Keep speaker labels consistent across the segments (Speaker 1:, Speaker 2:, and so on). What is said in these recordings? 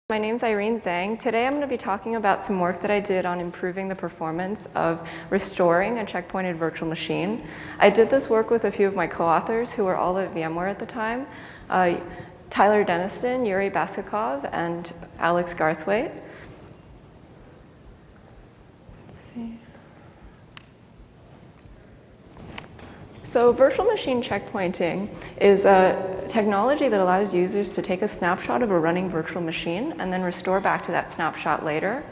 Speaker 1: My name's Irene Zhang. Today I'm going to be talking about some work that I did on improving the performance of restoring a checkpointed virtual machine. I did this work with a few of my co-authors who were all at VMware at the time, Tyler Denniston, Yury Baskakov, and Alex Garthwaite. Let's see. So virtual machine checkpointing is a technology that allows users to take a snapshot of a running virtual machine and then restore back to that snapshot later.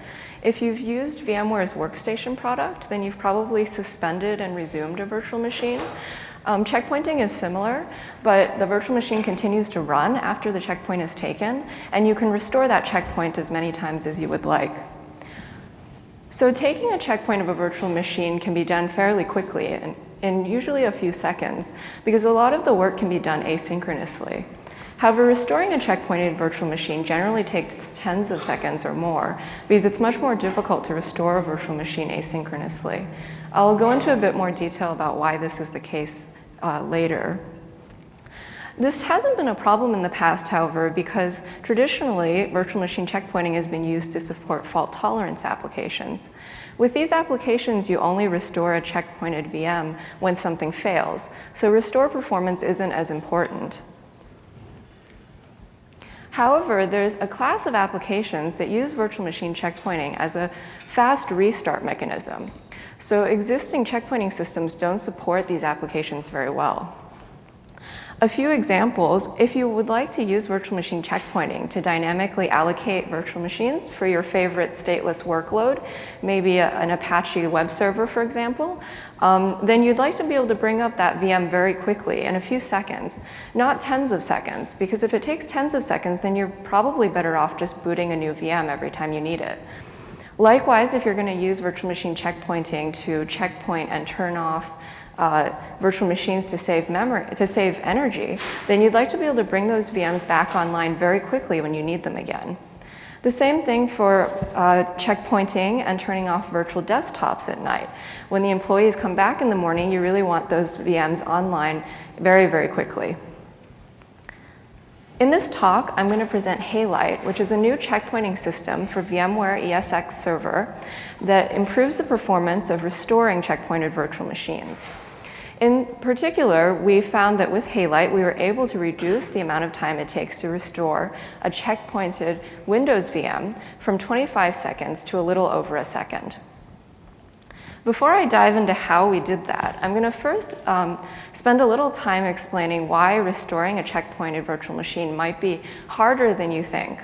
Speaker 1: If you've used VMware's Workstation product, then you've probably suspended and resumed a virtual machine. Checkpointing is similar, but the virtual machine continues to run after the checkpoint is taken, and you can restore that checkpoint as many times as you would like. So taking a checkpoint of a virtual machine can be done fairly quickly, in usually a few seconds, because a lot of the work can be done asynchronously. However, restoring a checkpointed virtual machine generally takes tens of seconds or more, because it's much more difficult to restore a virtual machine asynchronously. I'll go into a bit more detail about why this is the case later. This hasn't been a problem in the past, however, because traditionally, virtual machine checkpointing has been used to support fault tolerance applications. With these applications, you only restore a checkpointed VM when something fails, so restore performance isn't as important. However, there's a class of applications that use virtual machine checkpointing as a fast restart mechanism. So existing checkpointing systems don't support these applications very well. A few examples: if you would like to use virtual machine checkpointing to dynamically allocate virtual machines for your favorite stateless workload, maybe an Apache web server, for example, then you'd like to be able to bring up that VM very quickly in a few seconds, not tens of seconds, because if it takes tens of seconds, then you're probably better off just booting a new VM every time you need it. Likewise, if you're going to use virtual machine checkpointing to checkpoint and turn off virtual machines to save energy, then you'd like to be able to bring those VMs back online very quickly when you need them again. The same thing for checkpointing and turning off virtual desktops at night. When the employees come back in the morning, you really want those VMs online very, very quickly. In this talk, I'm going to present Halite, which is a new checkpointing system for VMware ESXi server that improves the performance of restoring checkpointed virtual machines. In particular, we found that with Halite, we were able to reduce the amount of time it takes to restore a checkpointed Windows VM from 25 seconds to a little over a second. Before I dive into how we did that, I'm going to first spend a little time explaining why restoring a checkpointed virtual machine might be harder than you think.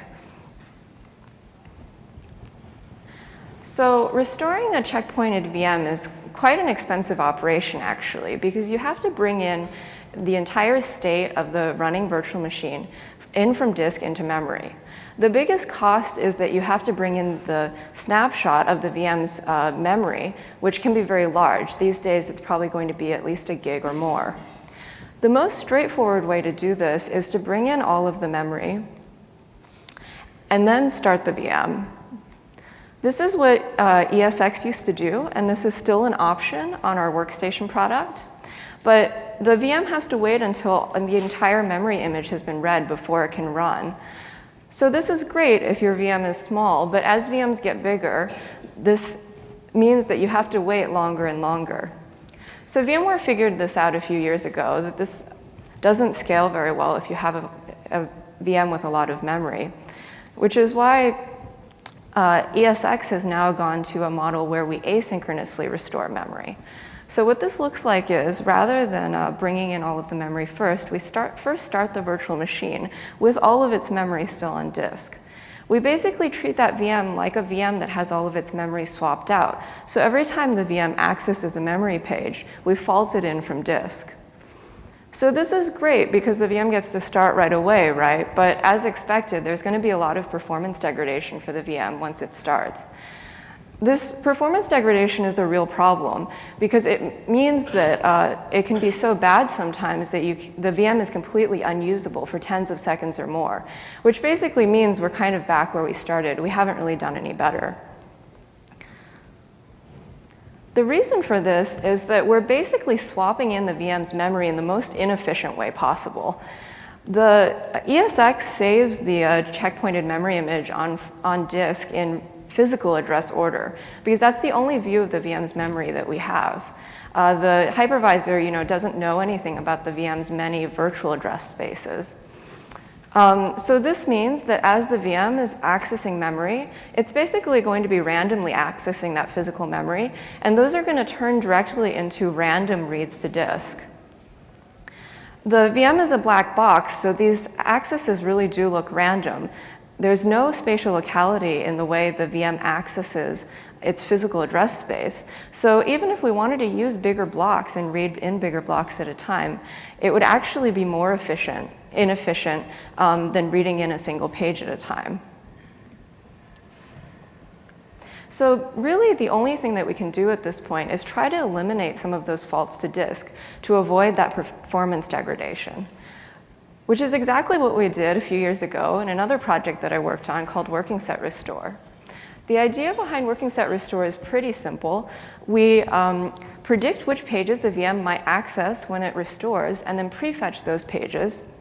Speaker 1: So restoring a checkpointed VM is quite an expensive operation, actually, because you have to bring in the entire state of the running virtual machine in from disk into memory. The biggest cost is that you have to bring in the snapshot of the VM's memory, which can be very large. These days, it's probably going to be at least a gig or more. The most straightforward way to do this is to bring in all of the memory and then start the VM. This is what ESX used to do, and this is still an option on our Workstation product. But the VM has to wait until the entire memory image has been read before it can run. So this is great if your VM is small, but as VMs get bigger, this means that you have to wait longer and longer. So VMware figured this out a few years ago, that this doesn't scale very well if you have a VM with a lot of memory, which is why ESX has now gone to a model where we asynchronously restore memory. So what this looks like is, rather than bringing in all of the memory first, we first start the virtual machine with all of its memory still on disk. We basically treat that VM like a VM that has all of its memory swapped out. So every time the VM accesses a memory page, we fault it in from disk. So this is great because the VM gets to start right away, right? But as expected, there's going to be a lot of performance degradation for the VM once it starts. This performance degradation is a real problem because it means that it can be so bad sometimes that the VM is completely unusable for tens of seconds or more, which basically means we're kind of back where we started. We haven't really done any better. The reason for this is that we're basically swapping in the VM's memory in the most inefficient way possible. The ESX saves the checkpointed memory image on disk in physical address order, because that's the only view of the VM's memory that we have. The hypervisor, doesn't know anything about the VM's many virtual address spaces. So this means that as the VM is accessing memory, it's basically going to be randomly accessing that physical memory, and those are going to turn directly into random reads to disk. The VM is a black box, so these accesses really do look random. There's no spatial locality in the way the VM accesses its physical address space. So even if we wanted to use bigger blocks and read in bigger blocks at a time, it would actually be more inefficient than reading in a single page at a time. So really the only thing that we can do at this point is try to eliminate some of those faults to disk to avoid that performance degradation, which is exactly what we did a few years ago in another project that I worked on called Working Set Restore. The idea behind Working Set Restore is pretty simple. We predict which pages the VM might access when it restores and then prefetch those pages.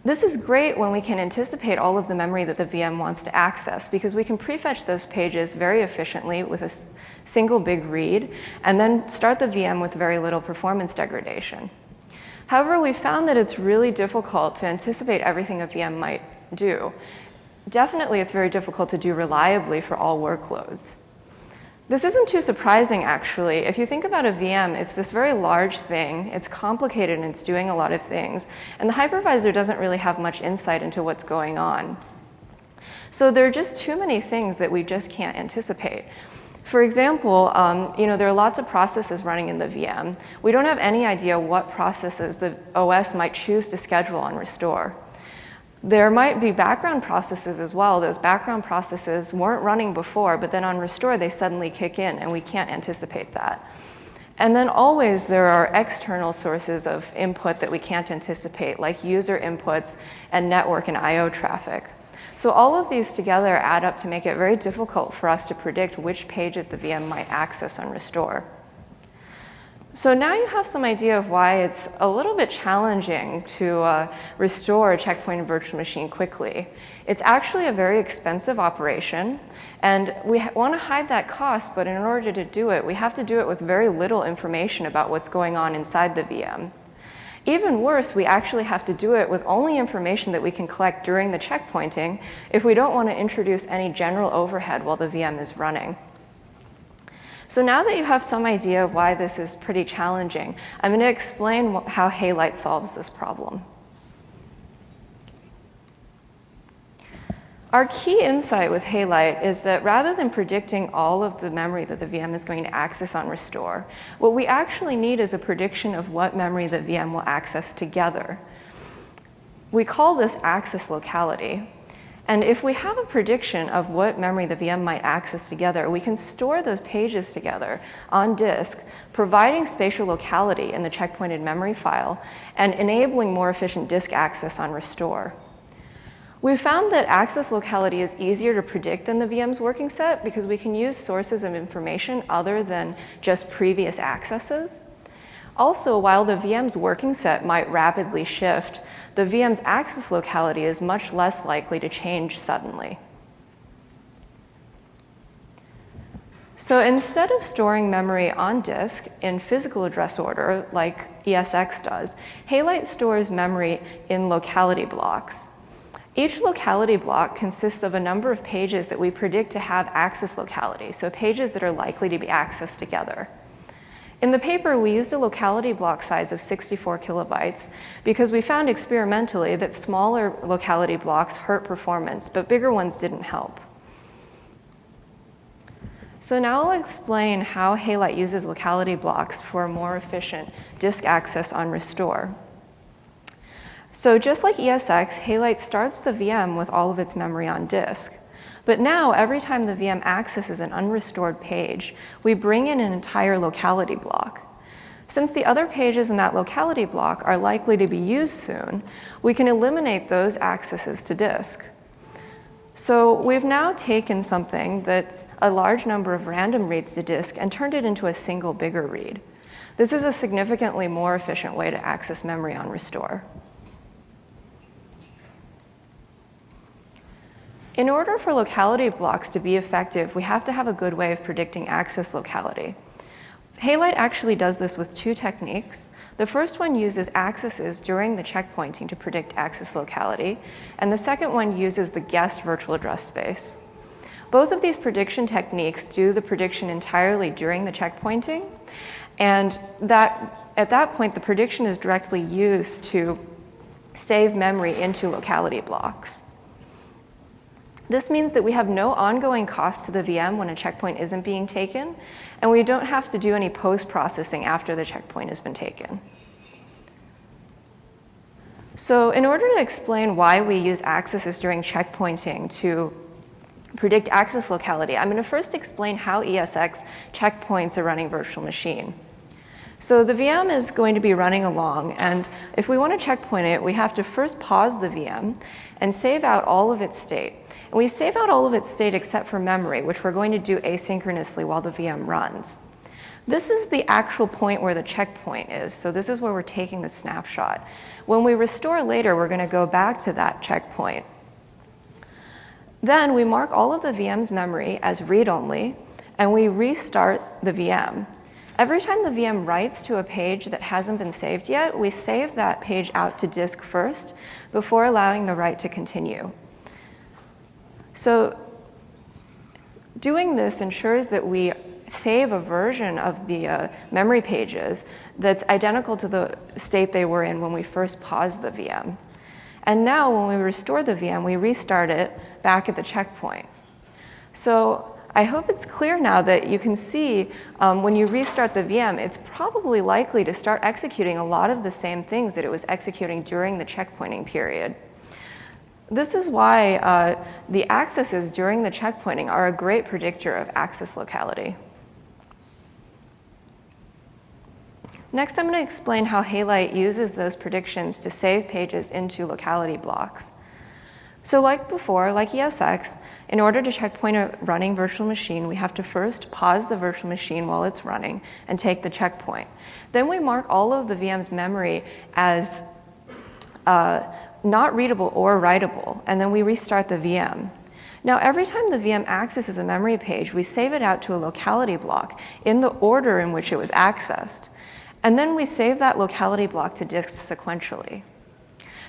Speaker 1: This is great when we can anticipate all of the memory that the VM wants to access, because we can prefetch those pages very efficiently with a single big read and then start the VM with very little performance degradation. However, we found that it's really difficult to anticipate everything a VM might do. Definitely, it's very difficult to do reliably for all workloads. This isn't too surprising, actually. If you think about a VM, it's this very large thing. It's complicated, and it's doing a lot of things. And the hypervisor doesn't really have much insight into what's going on. So there are just too many things that we just can't anticipate. For example, there are lots of processes running in the VM. We don't have any idea what processes the OS might choose to schedule on restore. There might be background processes as well. Those background processes weren't running before, but then on restore, they suddenly kick in, and we can't anticipate that. And then always there are external sources of input that we can't anticipate, like user inputs and network and I/O traffic. So all of these together add up to make it very difficult for us to predict which pages the VM might access on restore. So now you have some idea of why it's a little bit challenging to restore a checkpointed virtual machine quickly. It's actually a very expensive operation, and we want to hide that cost, but in order to do it, we have to do it with very little information about what's going on inside the VM. Even worse, we actually have to do it with only information that we can collect during the checkpointing if we don't want to introduce any general overhead while the VM is running. So now that you have some idea of why this is pretty challenging, I'm going to explain how Halite solves this problem. Our key insight with Halite is that rather than predicting all of the memory that the VM is going to access on restore, what we actually need is a prediction of what memory the VM will access together. We call this access locality. And if we have a prediction of what memory the VM might access together, we can store those pages together on disk, providing spatial locality in the checkpointed memory file and enabling more efficient disk access on restore. We found that access locality is easier to predict than the VM's working set because we can use sources of information other than just previous accesses. Also, while the VM's working set might rapidly shift, the VM's access locality is much less likely to change suddenly. So instead of storing memory on disk in physical address order, like ESX does, Halite stores memory in locality blocks. Each locality block consists of a number of pages that we predict to have access locality, so pages that are likely to be accessed together. In the paper, we used a locality block size of 64 kilobytes because we found experimentally that smaller locality blocks hurt performance, but bigger ones didn't help. So now I'll explain how Halite uses locality blocks for more efficient disk access on restore. So just like ESX, Halite starts the VM with all of its memory on disk. But now, every time the VM accesses an unrestored page, we bring in an entire locality block. Since the other pages in that locality block are likely to be used soon, we can eliminate those accesses to disk. So we've now taken something that's a large number of random reads to disk and turned it into a single bigger read. This is a significantly more efficient way to access memory on restore. In order for locality blocks to be effective, we have to have a good way of predicting access locality. Halite actually does this with two techniques. The first one uses accesses during the checkpointing to predict access locality, and the second one uses the guessed virtual address space. Both of these prediction techniques do the prediction entirely during the checkpointing, and at that point, the prediction is directly used to save memory into locality blocks. This means that we have no ongoing cost to the VM when a checkpoint isn't being taken, and we don't have to do any post-processing after the checkpoint has been taken. So in order to explain why we use accesses during checkpointing to predict access locality, I'm going to first explain how ESX checkpoints a running virtual machine. So the VM is going to be running along, and if we want to checkpoint it, we have to first pause the VM and save out all of its state. And we save out all of its state except for memory, which we're going to do asynchronously while the VM runs. This is the actual point where the checkpoint is, so this is where we're taking the snapshot. When we restore later, we're going to go back to that checkpoint. Then we mark all of the VM's memory as read-only, and we restart the VM. Every time the VM writes to a page that hasn't been saved yet, we save that page out to disk first before allowing the write to continue. So doing this ensures that we save a version of the memory pages that's identical to the state they were in when we first paused the VM. And now when we restore the VM, we restart it back at the checkpoint. So I hope it's clear now that you can see when you restart the VM, it's probably likely to start executing a lot of the same things that it was executing during the checkpointing period. This is why the accesses during the checkpointing are a great predictor of access locality. Next, I'm going to explain how Halite uses those predictions to save pages into locality blocks. So like before, like ESX, in order to checkpoint a running virtual machine, we have to first pause the virtual machine while it's running and take the checkpoint. Then we mark all of the VM's memory as not readable or writable, and then we restart the VM. Now, every time the VM accesses a memory page, we save it out to a locality block in the order in which it was accessed. And then we save that locality block to disk sequentially.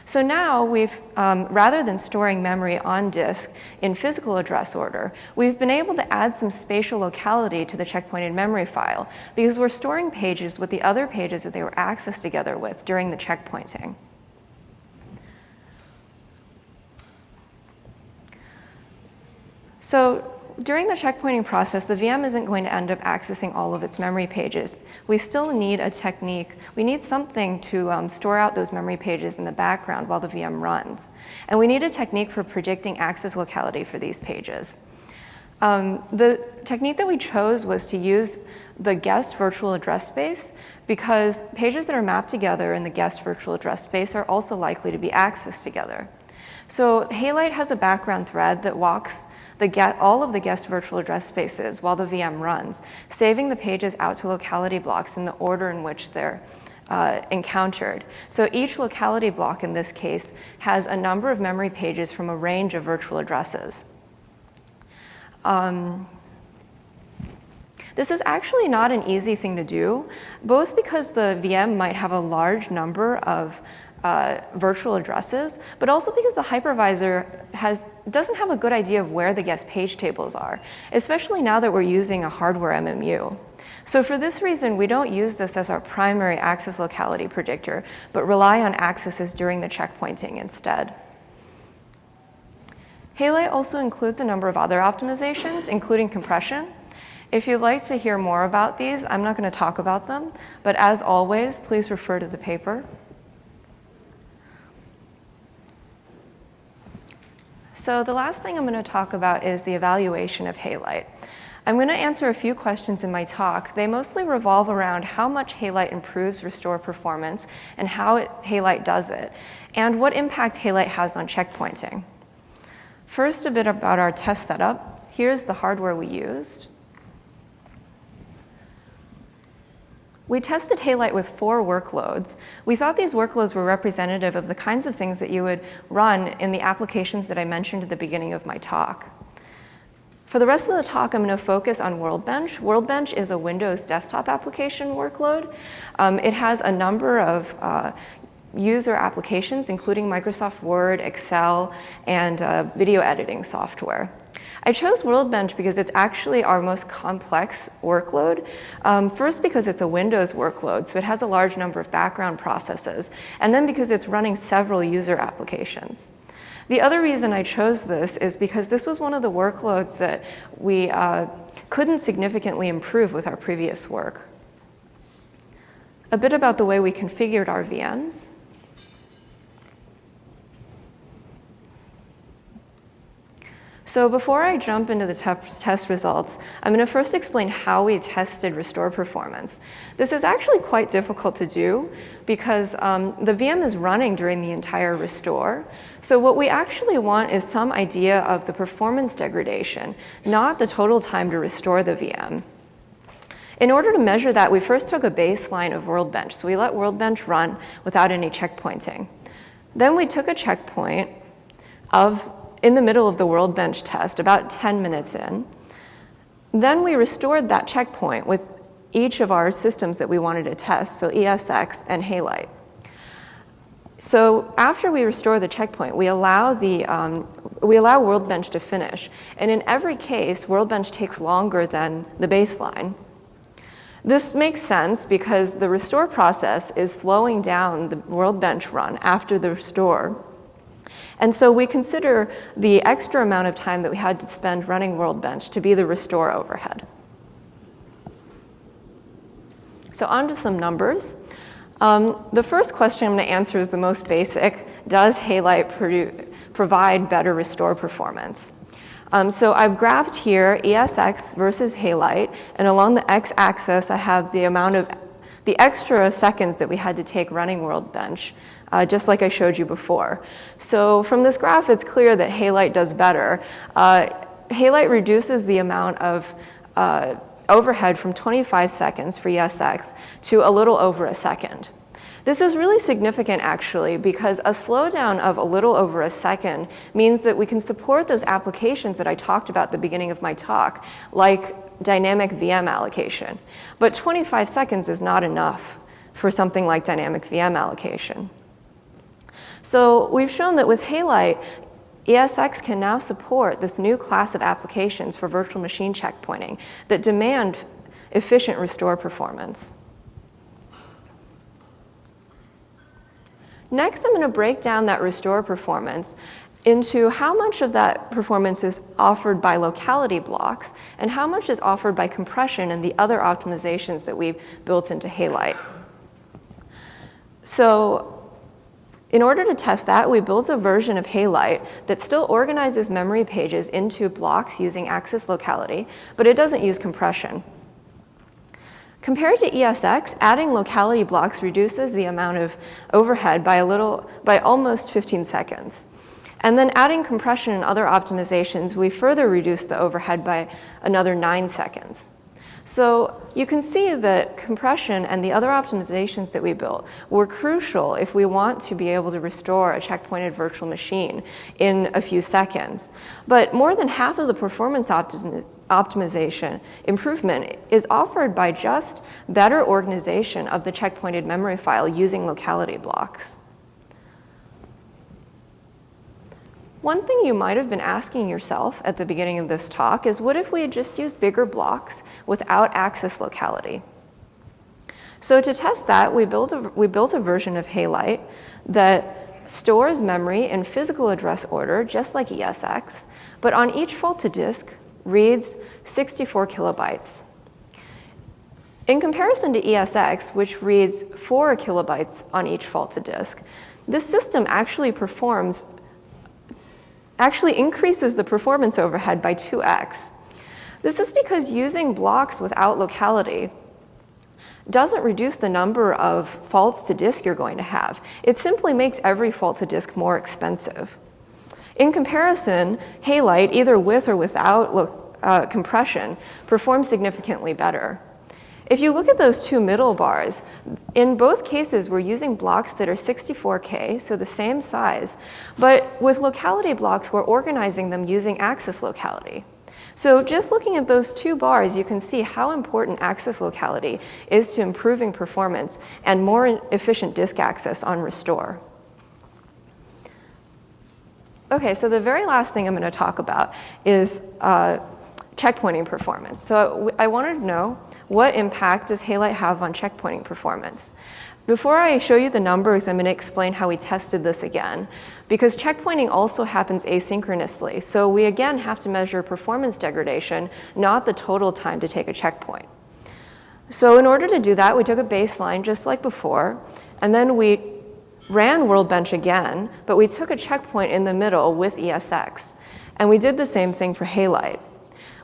Speaker 1: So now we've, rather than storing memory on disk in physical address order, we've been able to add some spatial locality to the checkpointed memory file because we're storing pages with the other pages that they were accessed together with during the checkpointing. So during the checkpointing process, the VM isn't going to end up accessing all of its memory pages. We still need a technique. We need something to store out those memory pages in the background while the VM runs. And we need a technique for predicting access locality for these pages. The technique that we chose was to use the guessed virtual address space because pages that are mapped together in the guessed virtual address space are also likely to be accessed together. So Halite has a background thread that walks all of the guest virtual address spaces while the VM runs, saving the pages out to locality blocks in the order in which they're encountered. So each locality block in this case has a number of memory pages from a range of virtual addresses. This is actually not an easy thing to do, both because the VM might have a large number of virtual addresses, but also because the hypervisor doesn't have a good idea of where the guest page tables are, especially now that we're using a hardware MMU. So for this reason, we don't use this as our primary access locality predictor, but rely on accesses during the checkpointing instead. Halite also includes a number of other optimizations, including compression. If you'd like to hear more about these, I'm not going to talk about them, but as always, please refer to the paper. So the last thing I'm going to talk about is the evaluation of Halite. I'm going to answer a few questions in my talk. They mostly revolve around how much Halite improves restore performance and how Halite does it, and what impact Halite has on checkpointing. First, a bit about our test setup. Here's the hardware we used. We tested Halite with 4 workloads. We thought these workloads were representative of the kinds of things that you would run in the applications that I mentioned at the beginning of my talk. For the rest of the talk, I'm going to focus on Workbench. Workbench is a Windows desktop application workload. It has a number of user applications, including Microsoft Word, Excel, and video editing software. I chose Workbench because it's actually our most complex workload. First, because it's a Windows workload, so it has a large number of background processes, and then because it's running several user applications. The other reason I chose this is because this was one of the workloads that we couldn't significantly improve with our previous work. A bit about the way we configured our VMs. So before I jump into the test results, I'm going to first explain how we tested restore performance. This is actually quite difficult to do because the VM is running during the entire restore. So what we actually want is some idea of the performance degradation, not the total time to restore the VM. In order to measure that, we first took a baseline of Workbench. So we let Workbench run without any checkpointing. Then we took a checkpoint in the middle of the Workbench test, about 10 minutes in. Then we restored that checkpoint with each of our systems that we wanted to test, so ESX and Halite. So after we restore the checkpoint, we allow Workbench to finish. And in every case, Workbench takes longer than the baseline. This makes sense because the restore process is slowing down the Workbench run after the restore. And so we consider the extra amount of time that we had to spend running Workbench to be the restore overhead. So on to some numbers. The first question I'm going to answer is the most basic. Does Halite provide better restore performance? So I've graphed here ESX versus Halite, and along the x-axis I have the amount of the extra seconds that we had to take running Workbench, just like I showed you before. So from this graph, it's clear that Halite does better. Halite reduces the amount of overhead from 25 seconds for ESX to a little over a second. This is really significant, actually, because a slowdown of a little over a second means that we can support those applications that I talked about at the beginning of my talk, like dynamic VM allocation. But 25 seconds is not enough for something like dynamic VM allocation. So we've shown that with Halite, ESX can now support this new class of applications for virtual machine checkpointing that demand efficient restore performance. Next, I'm going to break down that restore performance into how much of that performance is offered by locality blocks and how much is offered by compression and the other optimizations that we've built into Halite. So in order to test that, we built a version of Halite that still organizes memory pages into blocks using axis locality, but it doesn't use compression. Compared to ESX, adding locality blocks reduces the amount of overhead by almost 15 seconds. And then adding compression and other optimizations, we further reduce the overhead by another 9 seconds. So you can see that compression and the other optimizations that we built were crucial if we want to be able to restore a checkpointed virtual machine in a few seconds. But more than half of the performance optimization improvement is offered by just better organization of the checkpointed memory file using locality blocks. One thing you might have been asking yourself at the beginning of this talk is, what if we had just used bigger blocks without axis locality? So to test that, we built a version of Halite that stores memory in physical address order, just like ESX, but on each fault to disk reads 64 kilobytes. In comparison to ESX, which reads 4 kilobytes on each fault to disk, this system actually increases the performance overhead by 2x. This is because using blocks without locality doesn't reduce the number of faults to disk you're going to have. It simply makes every fault to disk more expensive. In comparison, Halite, either with or without compression, performs significantly better. If you look at those two middle bars, in both cases, we're using blocks that are 64K, so the same size. But with locality blocks, we're organizing them using access locality. So just looking at those two bars, you can see how important access locality is to improving performance and more efficient disk access on restore. OK, so the very last thing I'm going to talk about is checkpointing performance. So I wanted to know, what impact does Halite have on checkpointing performance? Before I show you the numbers, I'm going to explain how we tested this again, because checkpointing also happens asynchronously. So we again have to measure performance degradation, not the total time to take a checkpoint. So in order to do that, we took a baseline just like before, and then we ran Workbench again, but we took a checkpoint in the middle with ESX. And we did the same thing for Halite.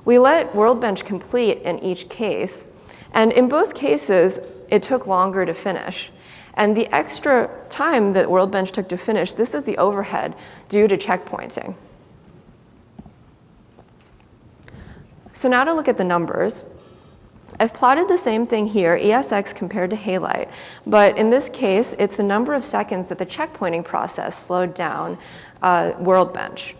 Speaker 1: We let Workbench complete in each case, and in both cases, it took longer to finish. And the extra time that Workbench took to finish, this is the overhead due to checkpointing. So now to look at the numbers. I've plotted the same thing here, ESX compared to Halite, but in this case, it's the number of seconds that the checkpointing process slowed down Workbench.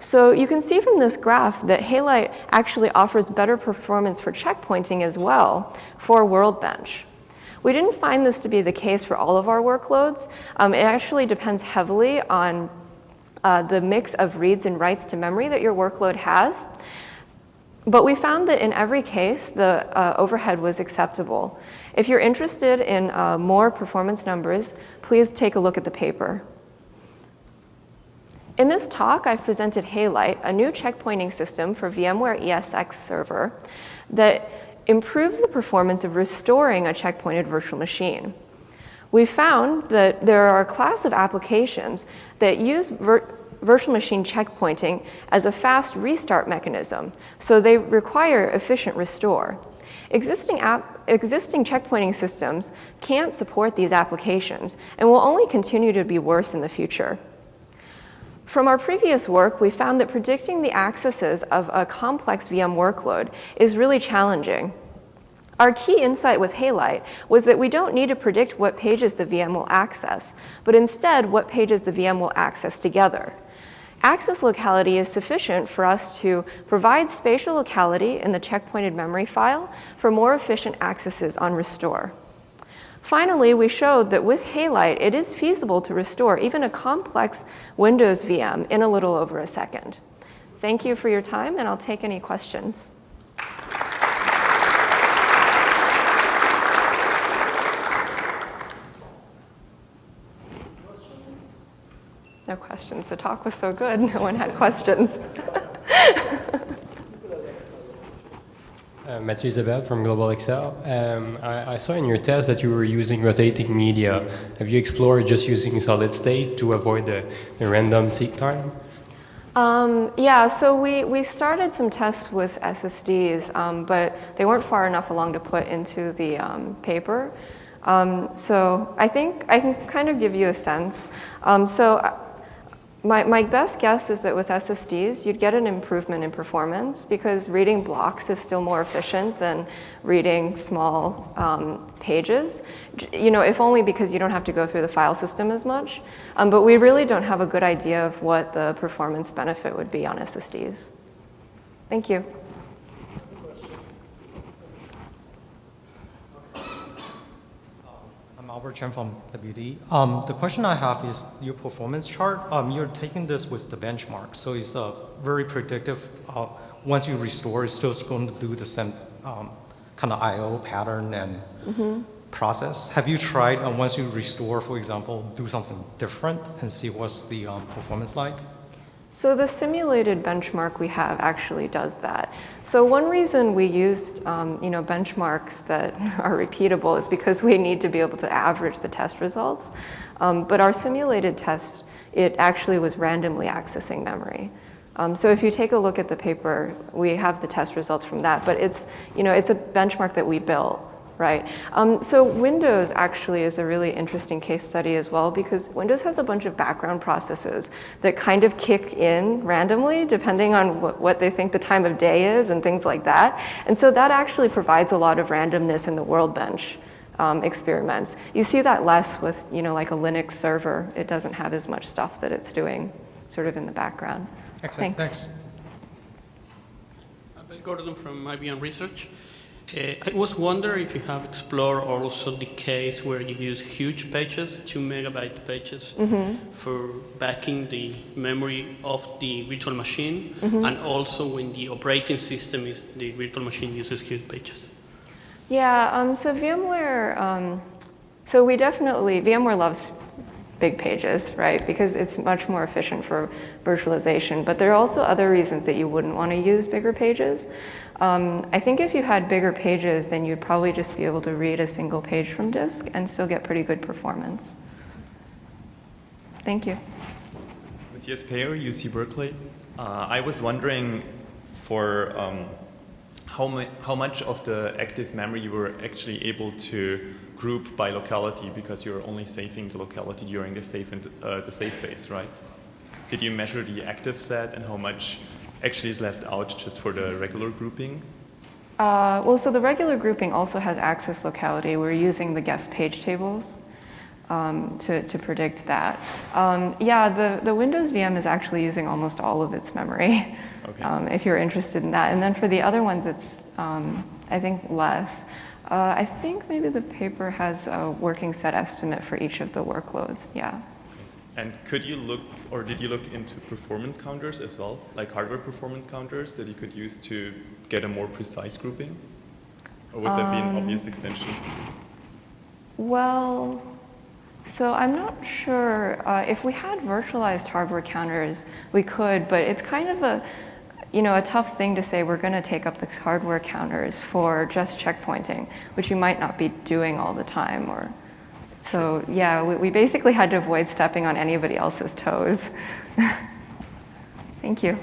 Speaker 1: So you can see from this graph that Halite actually offers better performance for checkpointing as well for Workbench. We didn't find this to be the case for all of our workloads. It actually depends heavily on the mix of reads and writes to memory that your workload has. But we found that in every case, the overhead was acceptable. If you're interested in more performance numbers, please take a look at the paper. In this talk, I've presented Halite, a new checkpointing system for VMware ESX server that improves the performance of restoring a checkpointed virtual machine. We found that there are a class of applications that use virtual machine checkpointing as a fast restart mechanism, so they require efficient restore. Existing checkpointing systems can't support these applications and will only continue to be worse in the future. From our previous work, we found that predicting the accesses of a complex VM workload is really challenging. Our key insight with Halite was that we don't need to predict what pages the VM will access, but instead what pages the VM will access together. Access locality is sufficient for us to provide spatial locality in the checkpointed memory file for more efficient accesses on restore. Finally, we showed that with Halite, it is feasible to restore even a complex Windows VM in a little over a second. Thank you for your time, and I'll take any questions. No questions. The talk was so good, no one had questions.
Speaker 2: Mathieu Isabelle from Global Excel. I saw in your test that you were using rotating media. Have you explored just using solid state to avoid the random seek time?
Speaker 1: Yeah, so we started some tests with SSDs, but they weren't far enough along to put into the paper. So I think I can kind of give you a sense. My best guess is that with SSDs, you'd get an improvement in performance because reading blocks is still more efficient than reading small pages. You know, if only because you don't have to go through the file system as much. But we really don't have a good idea of what the performance benefit would be on SSDs. Thank you.
Speaker 3: Albert Chen from WD. The question I have is your performance chart. You're taking this with the benchmark, so it's very predictive. Once you restore, it's still going to do the same kind of I/O pattern and process. Have you tried once you restore, for example, do something different and see what's the performance like?
Speaker 1: So the simulated benchmark we have actually does that. So one reason we used benchmarks that are repeatable is because we need to be able to average the test results. But our simulated test, it actually was randomly accessing memory. So if you take a look at the paper, we have the test results from that. But it's a benchmark that we built. right? So Windows actually is a really interesting case study as well, because Windows has a bunch of background processes that kind of kick in randomly depending on what they think the time of day is and things like that. And so that actually provides a lot of randomness in the workbench experiments. You see that less with, like a Linux server. It doesn't have as much stuff that it's doing sort of in the background.
Speaker 3: Excellent, thanks.
Speaker 4: Gordon from IBM Research. I was wondering if you have explored also the case where you use huge pages, 2 megabyte pages, for backing the memory of the virtual machine, and also when the operating system is the virtual machine uses huge pages.
Speaker 1: Yeah, so VMware, so we definitely, VMware loves big pages, right? Because it's much more efficient for virtualization. But there are also other reasons that you wouldn't want to use bigger pages. I think if you had bigger pages, then you'd probably just be able to read a single page from disk and still get pretty good performance. Thank you.
Speaker 5: Matthias Peyer, UC Berkeley. I was wondering for how much of the active memory you were actually able to group by locality, because you're only saving the locality during the save phase, right? Did you measure the active set and how much actually is left out just for the regular grouping?
Speaker 1: Well, so the regular grouping also has access locality. We're using the guest page tables to predict that. Yeah, the Windows VM is actually using almost all of its memory, okay. If you're interested in that. And then for the other ones, it's, I think, less. I think maybe the paper has a working set estimate for each of the workloads, yeah.
Speaker 5: Okay. And could you look, or did you look into performance counters as well, like hardware performance counters that you could use to get a more precise grouping? Or would that be an obvious extension?
Speaker 1: Well, so I'm not sure. If we had virtualized hardware counters, we could, but it's kind of a tough thing to say we're going to take up the hardware counters for just checkpointing, which you might not be doing all the time. So yeah, we basically had to avoid stepping on anybody else's toes. Thank you.